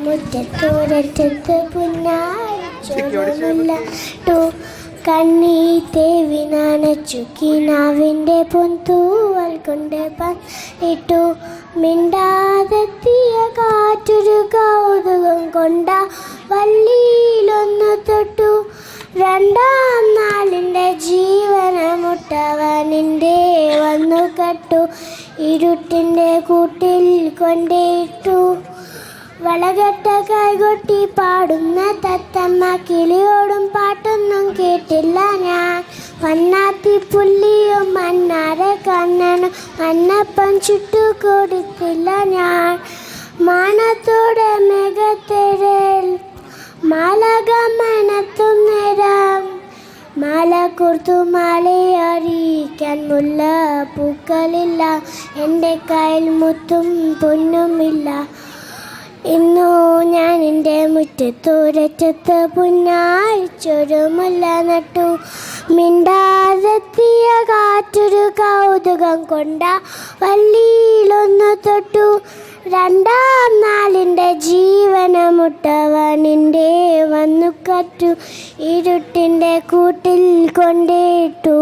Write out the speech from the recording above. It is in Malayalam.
മുറ്റത്തോരറ്റത്ത് പുന്നാരിച്ചോടുമില്ലട്ടു കണ്ണീ തേവി നനച്ചു കിനാവിൻ്റെ പൊന്തൂവൽ കൊണ്ട് ഇട്ടു മിണ്ടാതെത്തിയ കാറ്റൊരു കൗതുകം കൊണ്ട വള്ളിയിലൊന്നു തൊട്ടു രണ്ടാം നാളിൻ്റെ ജീവനമുട്ടവനിൻ്റെ വന്നു കട്ടു ഇരുട്ടിൻ്റെ കൂട്ടിൽ കൊണ്ടേയിട്ടു വളകെട്ട കൈകൊട്ടി പാടുന്ന തത്തമ്മ കിളിയോടും പാട്ടൊന്നും കേട്ടില്ല ഞാൻ വണ്ണാത്തി പുല്ലിയും മണ്ണാര കണ്ണനും മണ്ണപ്പം ചുട്ടു കൊടുത്തില്ല ഞാൻ മാനത്തോടെ മേഘത്തേരൽ മാലകമനത്തും നേരം മാല കുർത്തു മാലയറിയിക്കാൻ മുല്ല പൂക്കളില്ല എൻ്റെ കയ്യിൽ മുത്തും പൊന്നുമില്ല ഇന്നു ഞാൻ എൻ്റെ മുറ്റത്തോരറ്റത്ത് പുന്നാരിച്ചൊരു മുല്ല നട്ടു മിണ്ടാതെത്തിയ കാറ്റൊരു കൗതുകം കൊണ്ട വള്ളിയിലൊന്നു തൊട്ടു രണ്ടാം നാളിൻ്റെ ജീവനമുട്ടവനിൻ്റെ വന്നു കറ്റു ഇരുട്ടിൻ്റെ കൂട്ടിൽ കൊണ്ടേയിട്ടു.